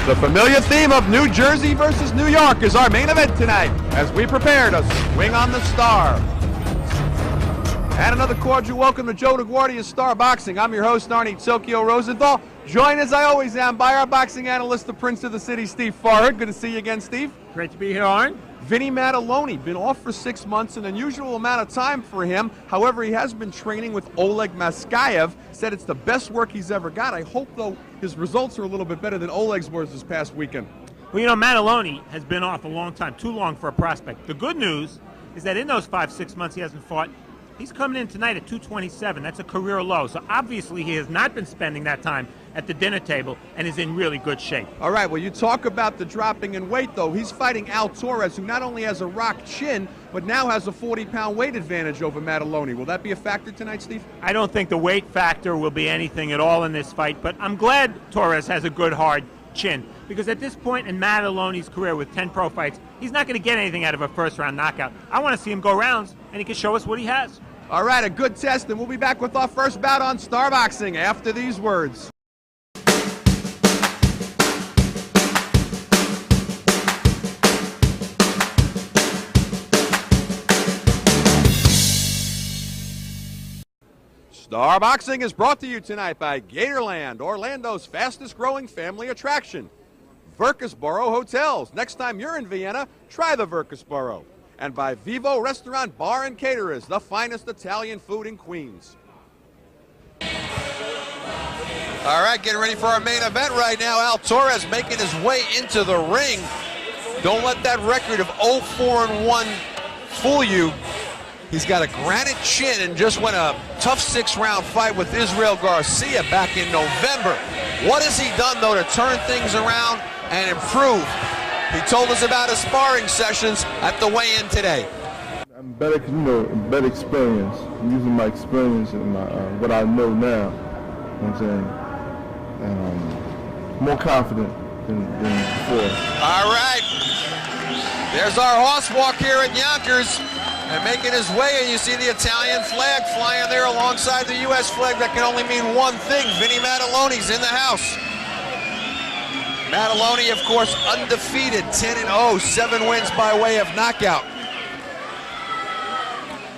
The familiar theme of New Jersey versus New York is our main event tonight as we prepare to swing on the star. And another cordial welcome to Joe DeGuardia's Star Boxing. I'm your host, Arnie Tokyo Rosenthal. Joined as I always am by our boxing analyst, the Prince of the City, Steve Farhood. Good to see you again, Steve. Great to be here, Arn. Vinny Maddaloni, been off for 6 months, an unusual amount of time for him. However, he has been training with Oleg Maskayev. Said it's the best work he's ever got. I hope, though, his results are a little bit better than Oleg's was this past weekend. Well, you know, Maddaloni has been off a long time, too long for a prospect. The good news is that in those 5-6 months he hasn't fought, he's coming in tonight at 227. That's a career low. So obviously he has not been spending that time at the dinner table and is in really good shape. All right, well, you talk about the dropping in weight, though. He's fighting Al Torres, who not only has a rock chin, but now has a 40-pound weight advantage over Maddaloni. Will that be a factor tonight, Steve? I don't think the weight factor will be anything at all in this fight, but I'm glad Torres has a good, hard chin, because at this point in Maddaloni's career with 10 pro fights, he's not going to get anything out of a first-round knockout. I want to see him go rounds, and he can show us what he has. All right, a good test, and we'll be back with our first bout on Star Boxing after these words. Star Boxing is brought to you tonight by Gatorland, Orlando's fastest growing family attraction. Virkusboro Hotels. Next time you're in Vienna, try the Virkusboro. And by Vivo Restaurant Bar and Caterers, the finest Italian food in Queens. All right, getting ready for our main event right now. Al Torres making his way into the ring. Don't let that record of 0-4-1 fool you. He's got a granite chin and just won a tough 6-round fight with Israel Garcia back in November. What has he done, though, to turn things around and improve? He told us about his sparring sessions at the weigh-in today. I'm better, better experience. I'm using my experience and what I know now. You know what I'm saying? More confident than before. All right. There's our horse walk here at Yonkers. And making his way, and you see the Italian flag flying there alongside the U.S. flag. That can only mean one thing. Vinny Maddaloni's in the house. Maddaloni, of course, undefeated, 10-0, 7 wins by way of knockout.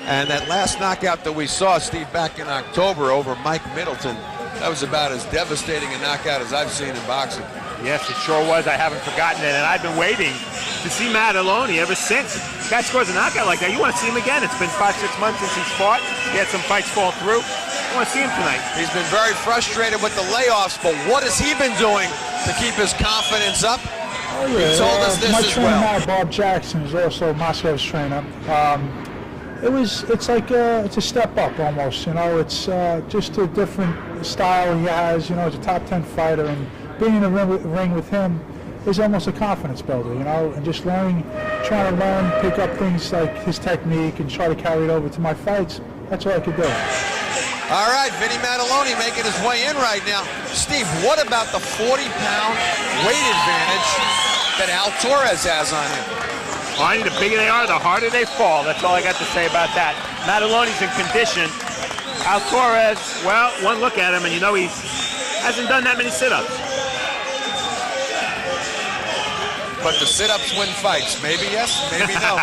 And that last knockout that we saw, Steve, back in October over Mike Middleton, that was about as devastating a knockout as I've seen in boxing. Yes, it sure was. I haven't forgotten it, and I've been waiting to see Maddaloni ever since. Guy scores a knockout like that, you want to see him again. It's been 5-6 months since he's fought. He had some fights fall through. I want to see him tonight. He's been very frustrated with the layoffs, but what has he been doing to keep his confidence up? Oh, yeah. He told us this my as trainer well. now, Bob Jackson, is also Moskow's trainer. It's like it's a step up almost. You know, it's just a different style he has. You know, he's a top 10 fighter, and being in the ring with him is almost a confidence builder, you know, and just trying to learn, pick up things like his technique and try to carry it over to my fights. That's all I could do. All right, Vinny Maddaloni making his way in right now. Steve, what about the 40-pound weight advantage that Al Torres has on him? Arnie, the bigger they are, the harder they fall. That's all I got to say about that. Maddaloni's in condition. Al Torres, well, one look at him and you know he hasn't done that many sit-ups. But the sit-ups win fights. Maybe yes, maybe no.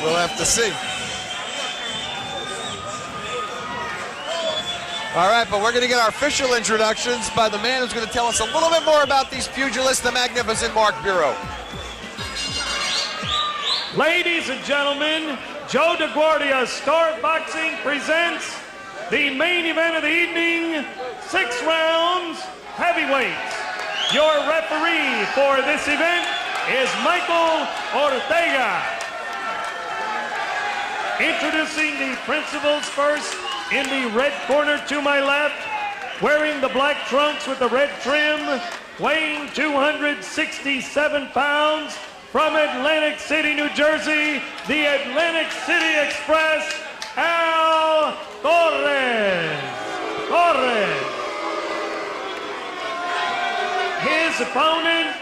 We'll have to see. All right, but we're going to get our official introductions by the man who's going to tell us a little bit more about these pugilists, the magnificent Mark Bureau. Ladies and gentlemen, Joe DeGuardia Star Boxing presents the main event of the evening, 6 rounds, heavyweights. Your referee for this event is Michael Ortega. Introducing the principals first, in the red corner to my left, wearing the black trunks with the red trim, weighing 267 pounds, from Atlantic City, New Jersey, the Atlantic City Express, Al Torres. His opponent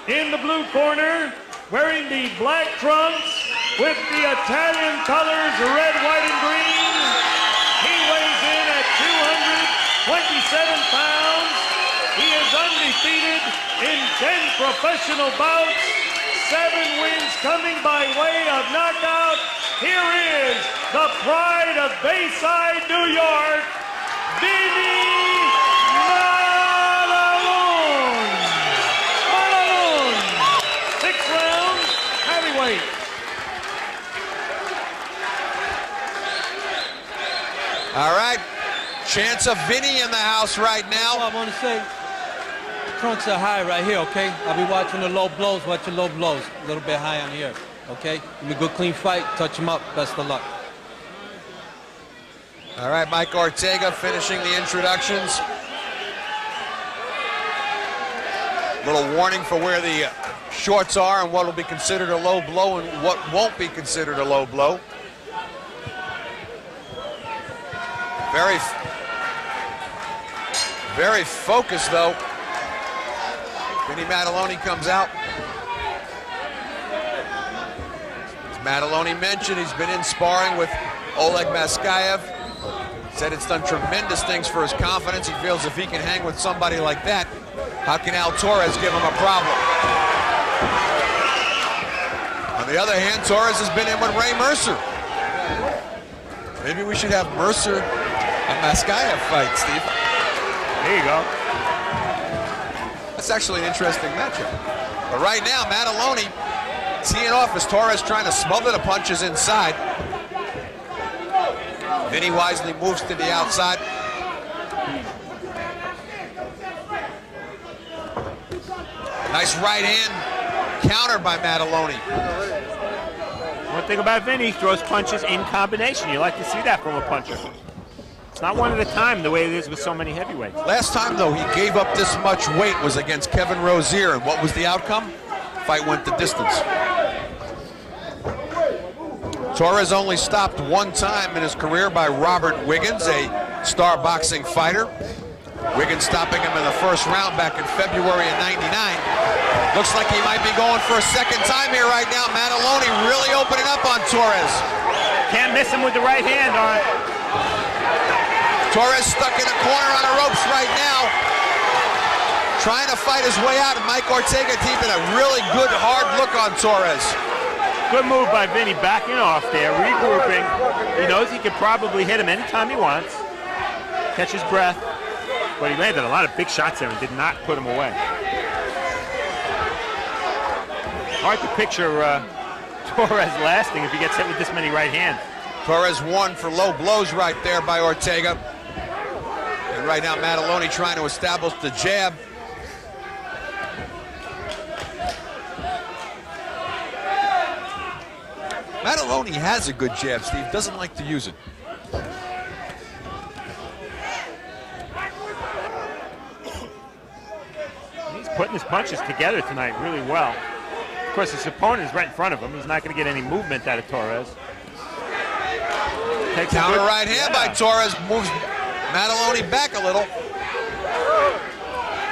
in the blue corner, wearing the black trunks with the Italian colors, red, white, and green. He weighs in at 227 pounds. He is undefeated undefeated in 10 professional bouts, 7 wins coming by way of knockout. Here is the pride of Bayside, New York, Vinny Maddalone. Maddalone, 6 rounds, heavyweight. All right, chance of Vinny in the house right now. All I want to say, trunks are high right here, okay? I'll be watching the low blows, watching low blows. A little bit high on here, okay? Give me a good, clean fight, touch him up, best of luck. All right, Mike Ortega finishing the introductions. Little warning for where the shorts are and what will be considered a low blow and what won't be considered a low blow. Very focused, though. Vinny Maddalone comes out. As Maddalone mentioned, he's been in sparring with Oleg Maskayev. Said it's done tremendous things for his confidence. He feels if he can hang with somebody like that, how can Torres give him a problem? On the other hand, Torres has been in with Ray Mercer. Maybe we should have Mercer and Maskayev fight, Steve. There you go. That's actually an interesting matchup. But right now, Maddalone teeing off as Torres trying to smother the punches inside. Vinny wisely moves to the outside. Nice right hand counter by Maddalone. One thing about Vinny, he throws punches in combination. You like to see that from a puncher. It's not one at a time the way it is with so many heavyweights. Last time, though, he gave up this much weight was against Kevin Rozier, and what was the outcome? Fight went the distance. Torres only stopped one time in his career by Robert Wiggins, a star boxing fighter. Wiggins stopping him in the first round back in February of '99. Looks like he might be going for a second time here right now. Maddalone really opening up on Torres. Can't miss him with the right hand, all right. Torres stuck in a corner on the ropes right now, trying to fight his way out, and Mike Ortega keeping a really good, hard look on Torres. Good move by Vinny, backing off there, regrouping. He knows he could probably hit him anytime he wants, catch his breath, but he landed a lot of big shots there and did not put him away. Hard to picture Torres lasting if he gets hit with this many right hands. Torres won for low blows right there by Ortega. And right now, Maddalone trying to establish the jab. Maddalone has a good jab, Steve. Doesn't like to use it. He's putting his punches together tonight really well. Of course, his opponent is right in front of him. He's not going to get any movement out of Torres. Takes Counter right hand by Torres, moves Maddalone back a little.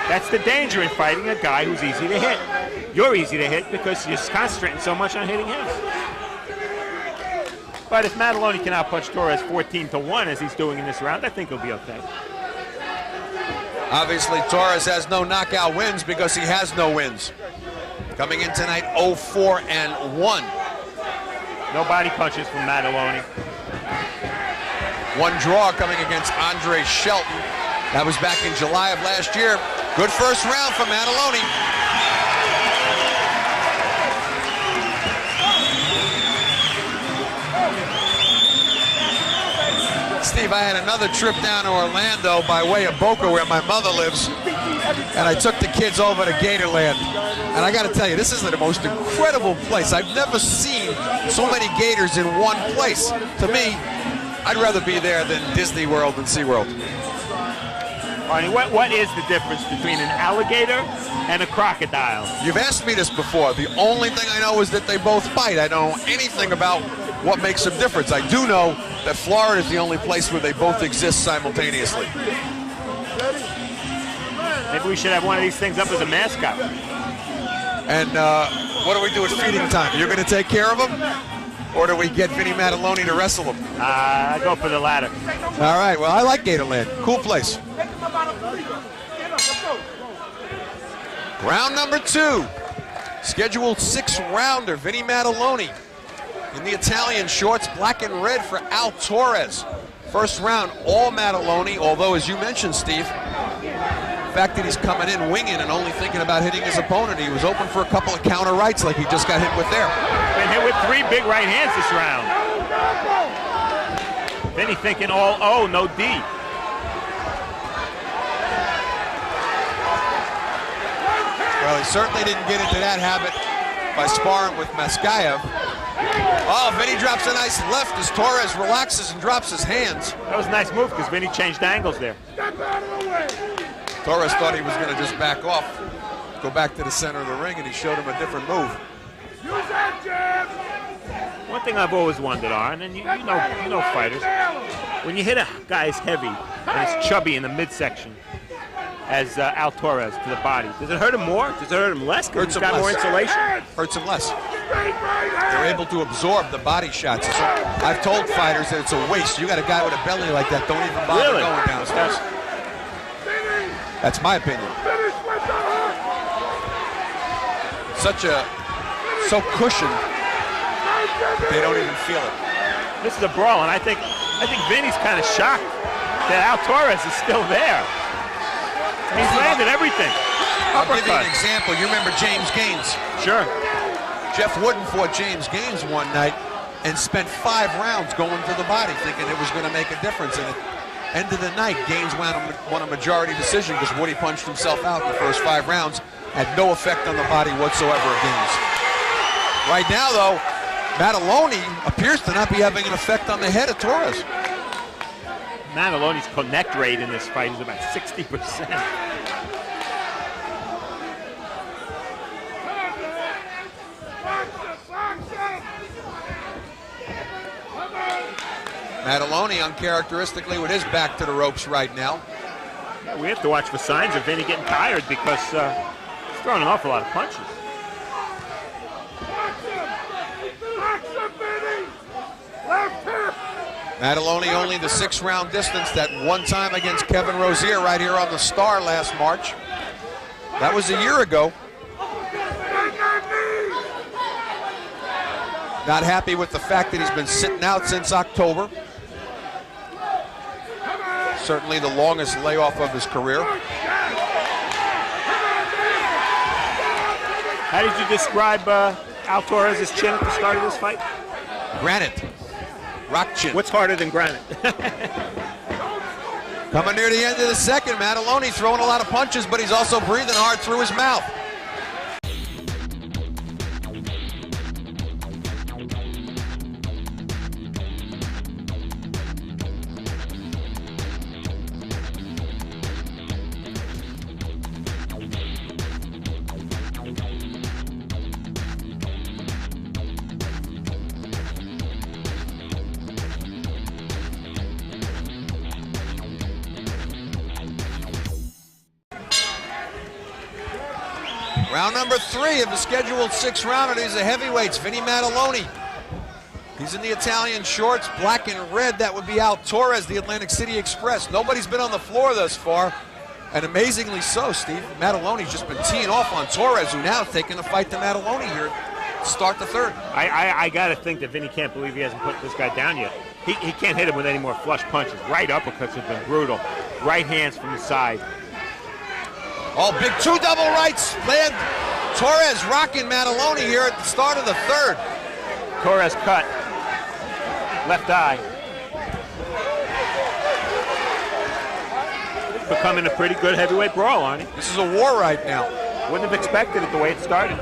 That's the danger in fighting a guy who's easy to hit. You're easy to hit because you're concentrating so much on hitting him. But if Maddalone can outpunch Torres 14-1 as he's doing in this round, I think he'll be okay. Obviously, Torres has no knockout wins because he has no wins. Coming in tonight, 0-4-1. No body punches from Maddalone. One draw coming against Andre Shelton. That was back in July of last year. Good first round for Maddalone. Steve, I had another trip down to Orlando by way of Boca, where my mother lives, and I took the kids over to Gatorland. And I got to tell you, this is the most incredible place. I've never seen so many gators in one place. To me, I'd rather be there than Disney World and SeaWorld. Arnie, what is the difference between an alligator and a crocodile? You've asked me this before. The only thing I know is that they both bite. I don't know anything about what makes them different. I do know that Florida is the only place where they both exist simultaneously. Maybe we should have one of these things up as a mascot. And what do we do at feeding time? You're going to take care of them? Or do we get Vinny Maddalone to wrestle him? I go for the latter. All right, well, I like Gatorland. Cool place. Round number 2. Scheduled 6-rounder. Vinny Maddaloni in the Italian shorts, black and red for Al Torres. First round, all Maddaloni, although, as you mentioned, Steve, the fact that he's coming in winging and only thinking about hitting his opponent, he was open for a couple of counter rights like he just got hit with there. Been hit with 3 big right hands this round. Vinny thinking all O, no D. Well, he certainly didn't get into that habit by sparring with Maskayev. Oh, Vinny drops a nice left as Torres relaxes and drops his hands. That was a nice move because Vinny changed angles there. Torres thought he was going to just back off, go back to the center of the ring, and he showed him a different move. One thing I've always wondered, Arn, and you know fighters, when you hit a guy as heavy and as chubby in the midsection as Al Torres to the body, does it hurt him more? Does it hurt him less because he's got more insulation? Hurts him less. They're able to absorb the body shots. So I've told fighters that it's a waste. You got a guy with a belly like that, don't even bother going downstairs. That's my opinion. So cushioned, they don't even feel it. This is a brawl, and I think Vinny's kind of shocked that Al Torres is still there. He's landed everything. I'll give you an example. You remember James Gaines? Sure. Jeff Wooden fought James Gaines one night and spent 5 rounds going to the body, thinking it was going to make a difference. And at the end of the night, Gaines won a majority decision because Woody punched himself out in the first 5 rounds. Had no effect on the body whatsoever of Gaines. Right now, though, Maddaloni appears to not be having an effect on the head of Torres. Maddaloni's connect rate in this fight is about 60%. Maddaloni uncharacteristically with his back to the ropes right now. Yeah, we have to watch for signs of Vinny getting tired because he's throwing an awful lot of punches. Maddaloni only the 6-round distance that one time against Kevin Rozier right here on the Star last March. That was a year ago. Not happy with the fact that he's been sitting out since October. Certainly the longest layoff of his career. How did you describe Al Torres' chin at the start of this fight? Granite. Rock chin. What's harder than granite? Coming near the end of the second, Maddaloni throwing a lot of punches, but he's also breathing hard through his mouth. Round number 3 of the scheduled 6-rounder. These are heavyweights. Vinny Maddaloni. He's in the Italian shorts, black and red. That would be Al Torres, the Atlantic City Express. Nobody's been on the floor thus far, and amazingly so, Steve. Maddaloni's just been teeing off on Torres, who now taking the fight to Maddaloni here to start the 3rd. I got to think that Vinny can't believe he hasn't put this guy down yet. He can't hit him with any more flush punches. Right uppercuts have been brutal. Right hands from the side. All big 2 double rights land. Torres rocking Maddaloni here at the start of the 3rd. Torres cut. Left eye. It's becoming a pretty good heavyweight brawl, Arnie. This is a war right now. Wouldn't have expected it the way it started.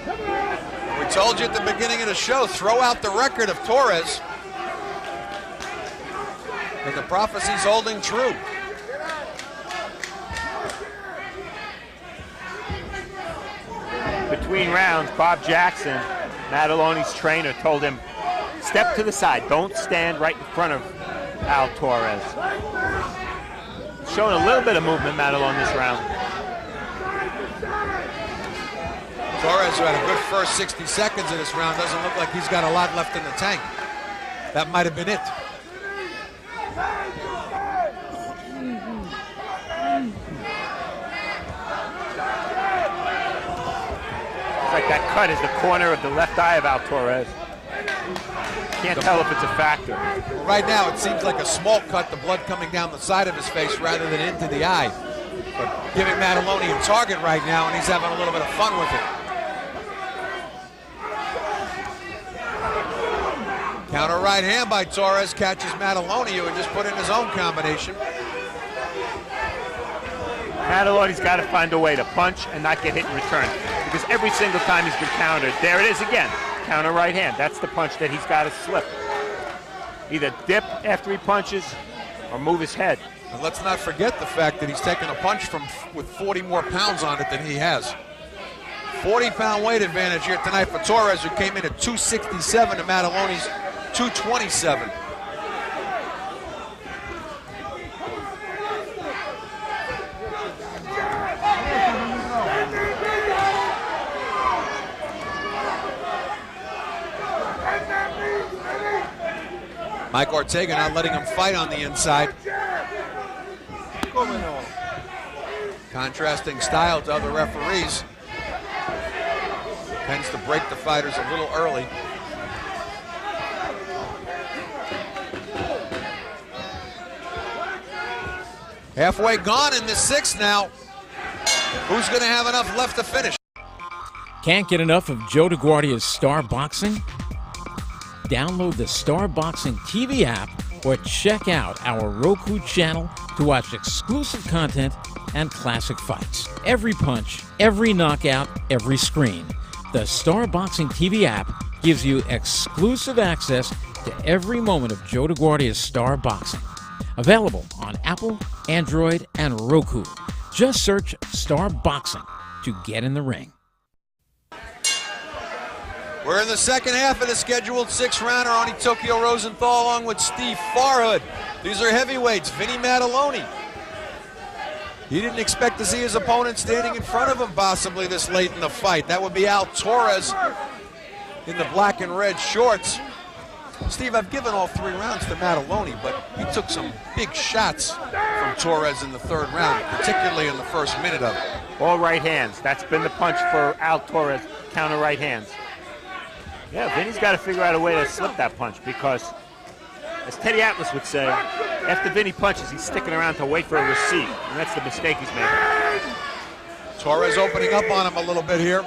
We told you at the beginning of the show, throw out the record of Torres. And the prophecy's holding true. Between rounds, Bob Jackson, Maddaloni's trainer, told him, step to the side. Don't stand right in front of Al Torres. Showing a little bit of movement, Maddaloni, this round. Torres, who had a good first 60 seconds of this round, doesn't look like he's got a lot left in the tank. That might have been it. like that cut is the corner of the left eye of Altorres. Can't tell if it's a factor. Right now, it seems like a small cut, the blood coming down the side of his face rather than into the eye. But giving Maddaloni a target right now, and he's having a little bit of fun with it. Counter right hand by Torres, catches Maddaloni, who had just put in his own combination. Maddaloni's got to find a way to punch and not get hit in return, because every single time he's been countered, there it is again. Counter right hand. That's the punch that he's got to slip. Either dip after he punches or move his head. And let's not forget the fact that he's taken a punch with 40 more pounds on it than he has. 40-pound weight advantage here tonight for Torres, who came in at 267 to Maddaloni's 227. Mike Ortega not letting him fight on the inside. Contrasting style to other referees. Tends to break the fighters a little early. Halfway gone in the sixth now. Who's going to have enough left to finish? Can't get enough of Joe DeGuardia's Star Boxing? Download the Star Boxing TV app or check out our Roku channel to watch exclusive content and classic fights. Every punch, every knockout, every screen. The Star Boxing TV app gives you exclusive access to every moment of Joe DeGuardia's Star Boxing. Available on Apple, Android, and Roku. Just search Star Boxing to get in the ring. We're in the second half of the scheduled six-rounder. Arnie Tokyo Rosenthal along with Steve Farhood. These are heavyweights. Vinny Maddaloni. He didn't expect to see his opponent standing in front of him possibly this late in the fight. That would be Al Torres in the black and red shorts. Steve, I've given all 3 rounds to Maddaloni, but he took some big shots from Torres in the third round, particularly in the first minute of it. All right hands. That's been the punch for Al Torres, counter right hands. Yeah, Vinny's got to figure out a way to slip that punch because, as Teddy Atlas would say, after Vinny punches, he's sticking around to wait for a receipt, and that's the mistake he's making. Torres opening up on him a little bit here.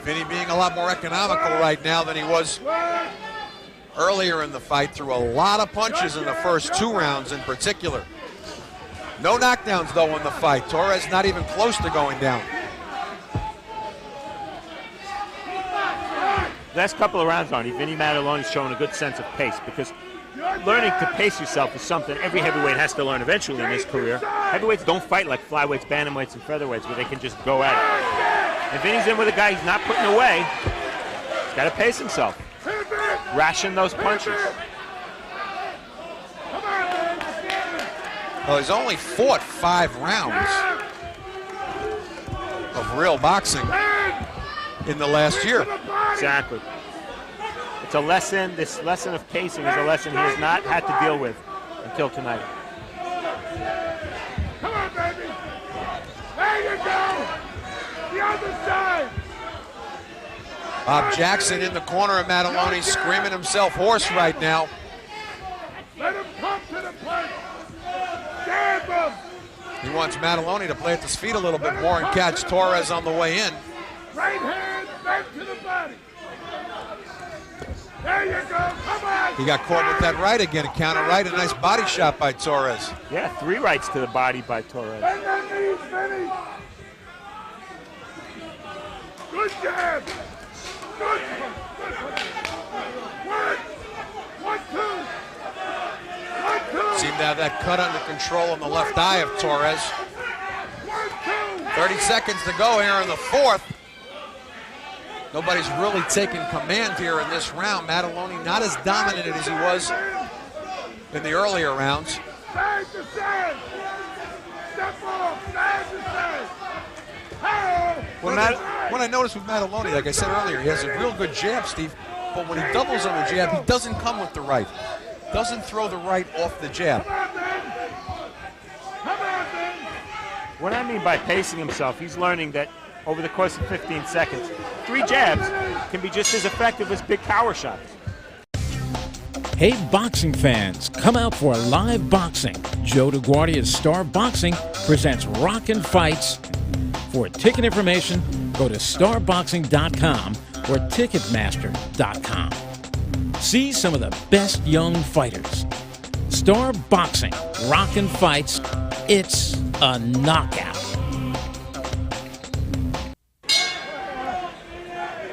Vinny being a lot more economical right now than he was earlier in the fight, threw a lot of punches in the first 2 rounds in particular. No knockdowns, though, in the fight. Torres not even close to going down. Last couple of rounds, Arnie, Vinny Maddaloni's showing a good sense of pace because learning to pace yourself is something every heavyweight has to learn eventually in his career. Heavyweights don't fight like flyweights, bantamweights, and featherweights where they can just go at it. And Vinny's in with a guy he's not putting away. He's got to pace himself. Ration those punches. Well, he's only fought 5 rounds of real boxing in the last year. Exactly. It's a lesson. This lesson of pacing is a lesson he has not had to deal with until tonight. Come on, baby. There you go. The other side. Bob Jackson in the corner of Maddaloni, screaming himself hoarse right now. Let him come to the plate. Stab him. He wants Maddaloni to play at his feet a little bit more and catch Torres on the way in. Right hand back to the body. There you go. Come on. He got caught with that right again, a counter right, a nice body shot by Torres. Yeah, 3 rights to the body by Torres. Bend that knees, Vinny. Good jab. Good. One, two. Seemed to have that cut under control on the left eye of Torres. 30 seconds to go here in the fourth. Nobody's really taken command here in this round. Maddaloni not as dominant as he was in the earlier rounds. Side to side. Step off. Side to side. What I noticed with Maddaloni, like I said earlier, he has a real good jab, Steve, but when he doubles on the jab, he doesn't come with the right. Doesn't throw the right off the jab. Come on, Ben. What I mean by pacing himself, he's learning that over the course of 15 seconds, 3 jabs can be just as effective as big power shots. Hey, boxing fans, come out for live boxing. Joe DeGuardia's Star Boxing presents Rockin' Fights. For ticket information, go to starboxing.com or ticketmaster.com. See some of the best young fighters. Star Boxing, Rockin' Fights, it's a knockout.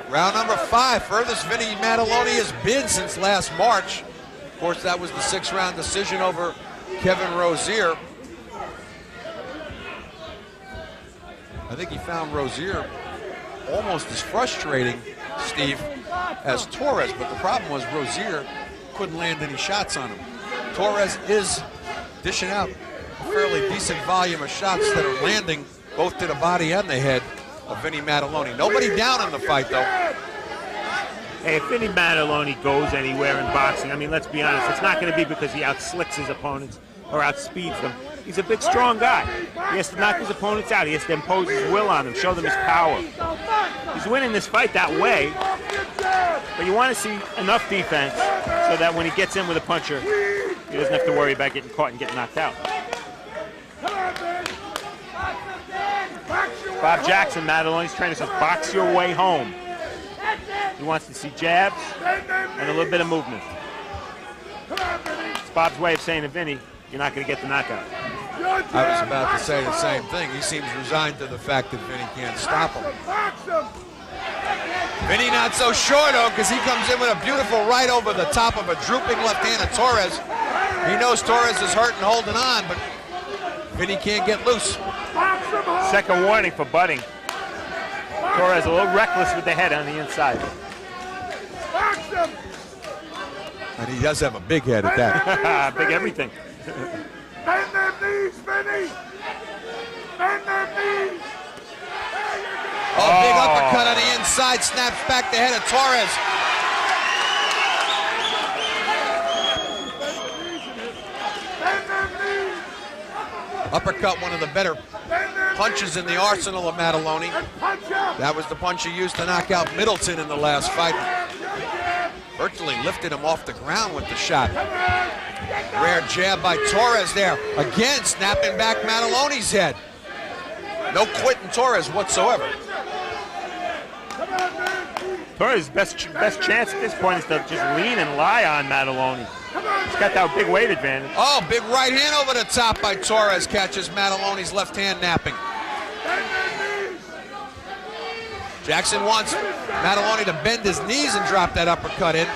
Round number 5, furthest Vinny Maddaloni has been since last March. Of course, that was the 6-round decision over Kevin Rozier. I think he found Rozier almost as frustrating, Steve, as Torres, but the problem was Rozier couldn't land any shots on him. Torres is dishing out a fairly decent volume of shots that are landing both to the body and the head of Vinny Maddaloni. Nobody down in the fight, though. Hey, if Vinny Maddaloni goes anywhere in boxing, I mean, let's be honest, it's not going to be because he outslicks his opponents or outspeeds them. He's a big, strong guy. He has to knock his opponents out. He has to impose his will on them, show them his power. He's winning this fight that way, but you want to see enough defense so that when he gets in with a puncher, he doesn't have to worry about getting caught and getting knocked out. Bob Jackson, Maddaloni's trainer, says box your way home. He wants to see jabs and a little bit of movement. It's Bob's way of saying to Vinny, you're not going to get the knockout. I was about to say the same thing. He seems resigned to the fact that Vinny can't stop him. Vinny not so sure, though, because he comes in with a beautiful right over the top of a drooping left hand of Torres. He knows Torres is hurt and holding on, but Vinny can't get loose. Second warning for butting. Torres a little reckless with the head on the inside. And he does have a big head at that. Big everything. Bend them knees, Vinny! Bend them knees! Oh, big uppercut on the inside, snaps back the head of Torres. Uppercut, one of the better punches in the arsenal of Maddaloni. That was the punch he used to knock out Middleton in the last fight. Virtually lifted him off the ground with the shot. Rare jab by Torres there. Again, snapping back Maddaloni's head. No quitting Torres whatsoever. Torres' best chance at this point is to just lean and lie on Maddaloni. He's got that big weight advantage. Oh, big right hand over the top by Torres. Catches Maddaloni's left hand napping. Jackson wants Maddaloni to bend his knees and drop that uppercut in.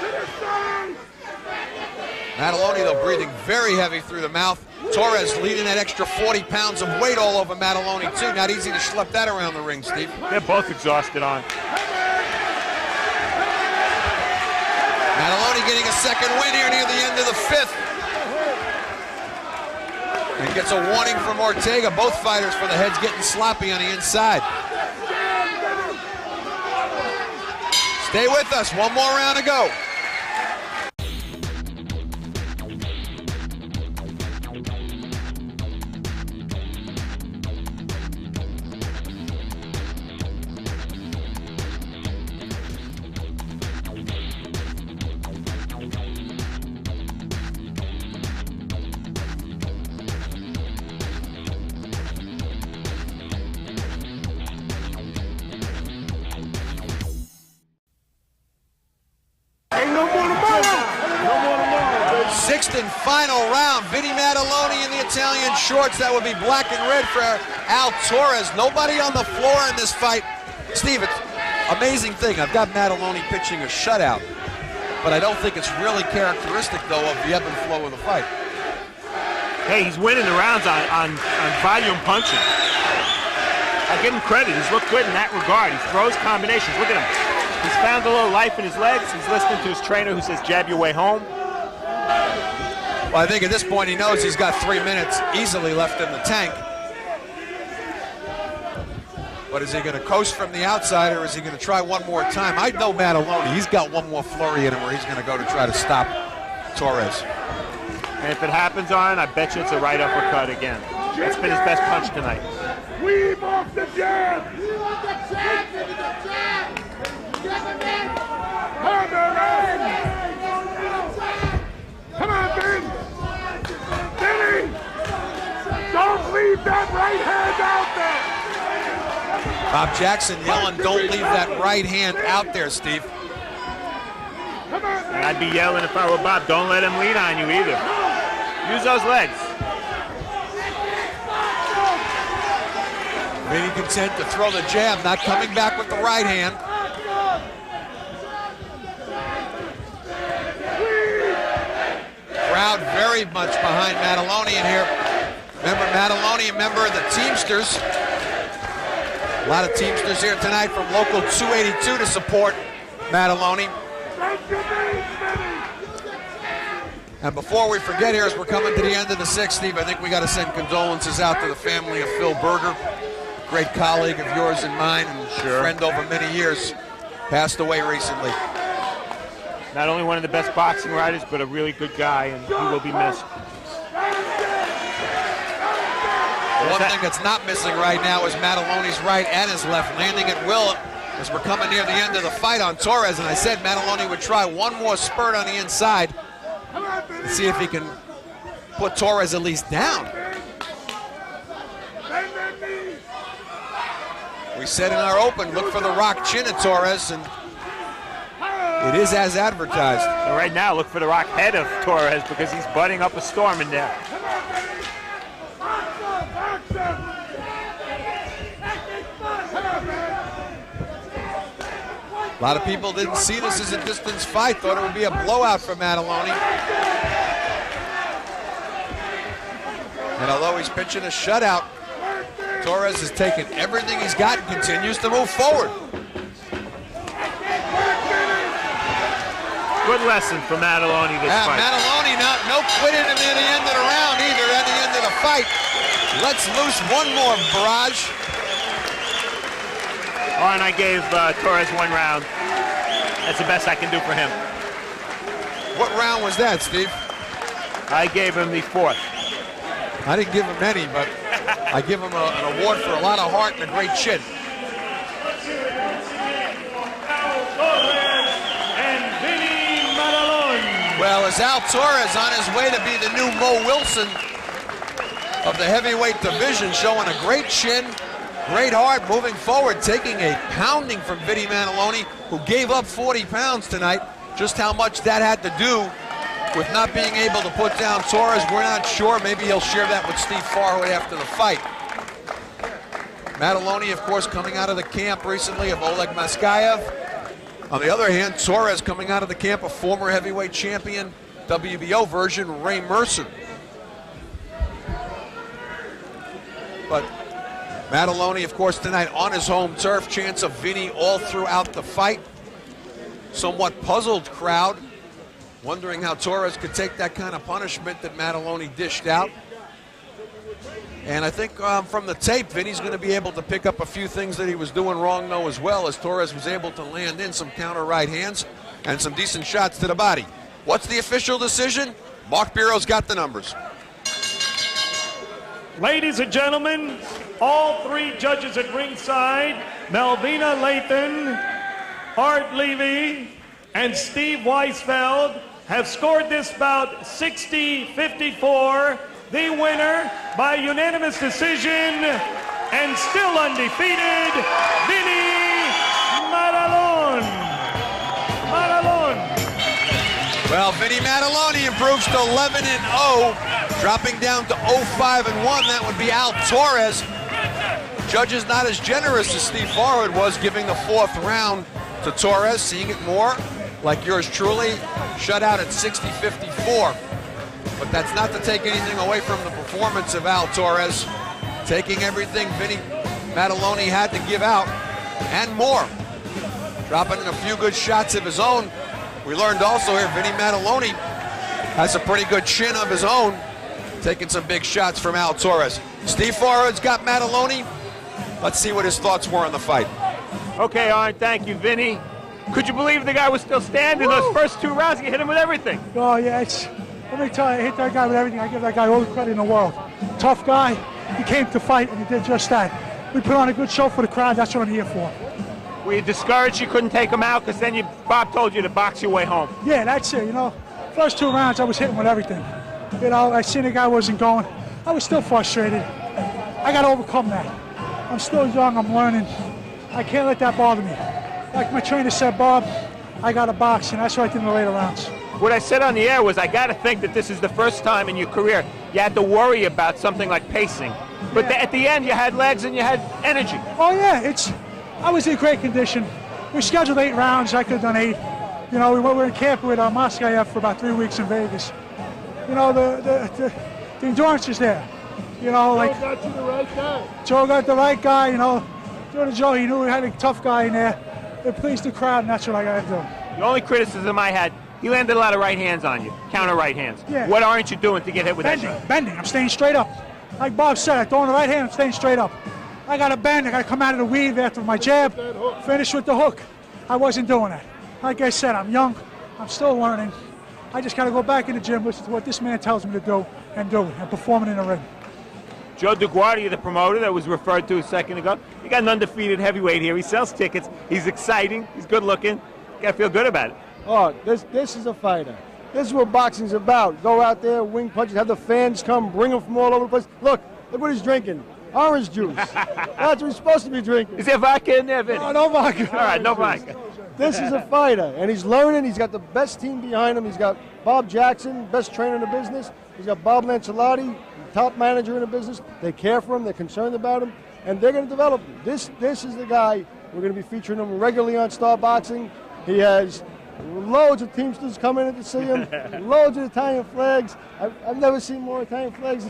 Maddaloni, though, breathing very heavy through the mouth. Torres leading that extra 40 pounds of weight all over Maddaloni, too. Not easy to schlep that around the ring, Steve. They're both exhausted on. Maddaloni getting a second win here near the end of the 5th. And gets a warning from Ortega. Both fighters for the heads getting sloppy on the inside. Stay with us. One more round to go. Sixth and final round. Vinny Maddaloni in the Italian shorts. That would be black and red for Al Torres. Nobody on the floor in this fight. Steve, it's an amazing thing. I've got Maddaloni pitching a shutout, but I don't think it's really characteristic, though, of the ebb and flow of the fight. Hey, he's winning the rounds on volume punching. I give him credit. He's looked good in that regard. He throws combinations. Look at him. He's found a little life in his legs. He's listening to his trainer who says, jab your way home. Well, I think at this point he knows he's got 3 minutes easily left in the tank. But is he going to coast from the outside, or is he going to try one more time? I know Maddaloni. He's got one more flurry in him where he's going to go to try to stop Torres. And if it happens, Arn, I bet you it's a right uppercut again. That's been his best punch tonight. Weave off the jab. You want the jab, give me the jab. Jab him in. Hammer in. Come on, Ben. Vinny. Don't leave that right hand out there. Bob Jackson yelling, don't leave that right hand out there, Steve. Come on, Ben. I'd be yelling if I were Bob. Don't let him lead on you either. Use those legs. Vinny content to throw the jab, not coming back with the right hand. Crowd very much behind Maddalonian here. Remember, Maddalonian, member of the Teamsters. A lot of Teamsters here tonight from local 282 to support Maddaloni. And before we forget here, as we're coming to the end of the sixth, Steve, I think we got to send condolences out to the family of Phil Berger, great colleague of yours and mine, and friend over many years, passed away recently. Not only one of the best boxing riders, but a really good guy, and he will be missed. One thing that's not missing right now is Maddaloni's right and his left, landing at will as we're coming near the end of the fight on Torres. And I said Maddaloni would try one more spurt on the inside and see if he can put Torres at least down. We said in our open, look for the rock chin of Torres, and it is as advertised. And right now, look for the rock head of Torres because he's butting up a storm in there. A lot of people didn't see this as a distance fight, thought it would be a blowout for Maddaloni. And although he's pitching a shutout, Torres has taken everything he's got and continues to move forward. Good lesson for Maddaloni this fight. Maddaloni no quitting him at the end of the round either, at the end of the fight. Let's loose one more barrage. Oh, and I gave Torres 1 round. That's the best I can do for him. What round was that, Steve? I gave him the 4th. I didn't give him any, but I give him an award for a lot of heart and a great chin. Well, as Al Torres on his way to be the new Mo Wilson of the heavyweight division, showing a great chin, great heart, moving forward, taking a pounding from Vinny Maddaloni, who gave up 40 pounds tonight. Just how much that had to do with not being able to put down Torres, we're not sure. Maybe he'll share that with Steve Farhood after the fight. Maddaloni, of course, coming out of the camp recently of Oleg Maskayev. On the other hand, Torres coming out of the camp of former heavyweight champion, WBO version, Ray Mercer. But Maddaloni, of course, tonight on his home turf, chance of Vinny all throughout the fight. Somewhat puzzled crowd, wondering how Torres could take that kind of punishment that Maddaloni dished out. And I think from the tape, Vinny's going to be able to pick up a few things that he was doing wrong, though, as well, as Torres was able to land in some counter right hands and some decent shots to the body. What's the official decision? Mark Bureau's got the numbers. Ladies and gentlemen, all 3 judges at ringside, Melvina Lathan, Art Levy, and Steve Weisfeld, have scored this bout 60-54. The winner by unanimous decision and still undefeated, Vinny Maddalon. Well, Vinny Maddaloni improves to 11-0, dropping down to 0-5-1. That would be Al Torres. Judges not as generous as Steve Farhood was, giving the 4th round to Torres, seeing it more like yours truly, shut out at 60-54. But that's not to take anything away from the performance of Al Torres, taking everything Vinny Maddaloni had to give out and more. Dropping in a few good shots of his own. We learned also here Vinny Maddaloni has a pretty good chin of his own, taking some big shots from Al Torres. Steve Farhood's got Maddaloni. Let's see what his thoughts were on the fight. Okay, Arn, thank you, Vinny. Could you believe the guy was still standing? Those first 2 rounds, you hit him with everything. Oh, yeah, let me tell you, I hit that guy with everything. I give that guy all the credit in the world. Tough guy. he came to fight, and he did just that. We put on a good show for the crowd. That's what I'm here for. Were you discouraged you couldn't take him out? Because then Bob told you to box your way home. Yeah, that's it. You know, first 2 rounds I was hitting with everything. You know, I seen the guy wasn't going. I was still frustrated. I got to overcome that. I'm still young. I'm learning. I can't let that bother me. Like my trainer said, Bob, I got to box, and that's what I did in the later rounds. What I said on the air was I got to think that this is the first time in your career you had to worry about something like pacing. But at the end, you had legs and you had energy. Oh, yeah. I was in great condition. We scheduled 8 rounds. I could have done 8. You know, we were in camp with Moskayev for about 3 weeks in Vegas. You know, the endurance is there. You know, like Joe got you the right guy. Joe got the right guy. You know, Joe, he knew we had a tough guy in there. It pleased the crowd, and that's what I got to do. The only criticism I had, he landed a lot of right hands on you, counter right hands. Yeah. What aren't you doing to get hit with that shot? Bending. I'm staying straight up. Like Bob said, I throw in the right hand, I'm staying straight up. I got to bend. I got to come out of the weave after my jab, finish with the hook. I wasn't doing that. Like I said, I'm young. I'm still learning. I just got to go back in the gym, listen to what this man tells me to do, and perform it in the ring. Joe DeGuardia, the promoter that was referred to a second ago, you got an undefeated heavyweight here. He sells tickets. He's exciting. He's good looking. You got to feel good about it. Oh, this is a fighter. This is what boxing's about. Go out there, wing punches, have the fans come, bring them from all over the place. Look what he's drinking. Orange juice. That's what he's supposed to be drinking. Is there vodka in there, Vinny? Oh, no vodka. All right, no vodka. This is a fighter, and he's learning. He's got the best team behind him. He's got Bob Jackson, best trainer in the business. He's got Bob Lancelotti, top manager in the business. They care for him. They're concerned about him, and they're going to develop him. This is the guy. We're going to be featuring him regularly on Star Boxing. He has loads of Teamsters coming in to see him, loads of Italian flags. I've never seen more Italian flags.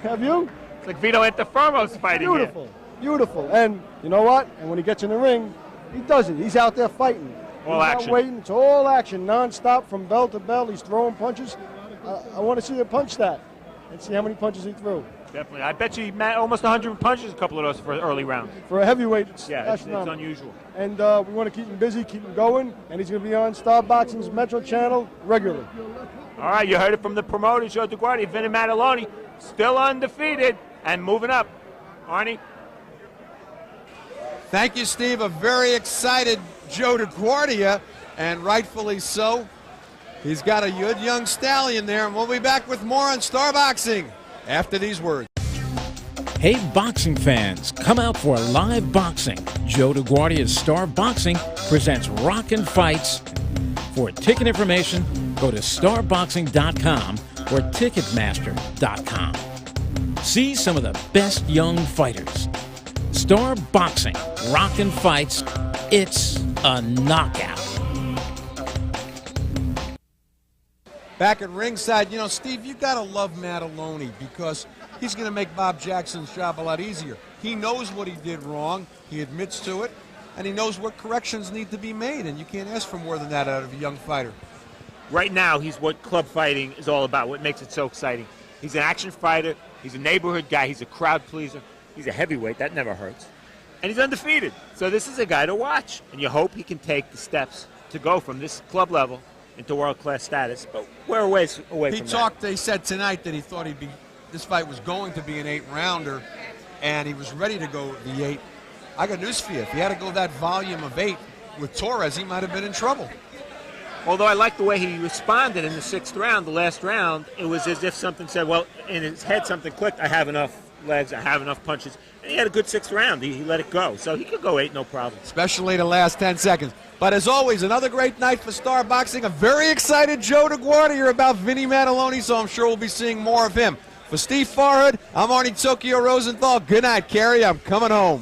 Have you? It's like Vito Antifermo's fighting Beautiful, here. beautiful. And you know what? And when he gets in the ring, he does it. He's out there fighting. All He's action. not waiting. It's all action, non-stop, from bell to bell. He's throwing punches. I want to see the punch stat and see how many punches he threw. Definitely. I bet you he almost 100 punches, a couple of those for early rounds. For a heavyweight, it's it's astronomical. unusual. And we want to keep him busy, keep him going, and he's going to be on Star Boxing's Metro channel regularly. All right, you heard it from the promoter, Joe DeGuardia. Vinny Maddaloni, still undefeated and moving up. Arnie? Thank you, Steve. A very excited Joe DeGuardia, and rightfully so. He's got a good young stallion there, and we'll be back with more on Star Boxing after these words. Hey, boxing fans, come out for live boxing. Joe DeGuardia's Star Boxing presents Rockin' Fights. For ticket information, go to starboxing.com or ticketmaster.com. See some of the best young fighters. Star Boxing, Rockin' Fights, it's a knockout. Back at ringside, you know, Steve, you got to love Maddaloni because he's going to make Bob Jackson's job a lot easier. He knows what he did wrong, he admits to it, and he knows what corrections need to be made, and you can't ask for more than that out of a young fighter. Right now, he's what club fighting is all about, what makes it so exciting. He's an action fighter, he's a neighborhood guy, he's a crowd pleaser, he's a heavyweight, that never hurts. And he's undefeated, so this is a guy to watch, and you hope he can take the steps to go from this club level into world-class status, but we're away from that. They said tonight that he thought this fight was going to be an 8-rounder, and he was ready to go the 8. I got news for you. If he had to go that volume of 8 with Torres, he might have been in trouble. Although I like the way he responded in the 6th round, the last round, it was as if something said, well, in his head something clicked, I have enough legs, I have enough punches. And he had a good 6th round. He let it go. So he could go 8, no problem. Especially the last 10 seconds. But as always, another great night for Star Boxing. A very excited Joe DeGuardia about Vinny Maddaloni, so I'm sure we'll be seeing more of him. For Steve Farhood, I'm Arnie Tokyo Rosenthal. Good night, Kerry. I'm coming home.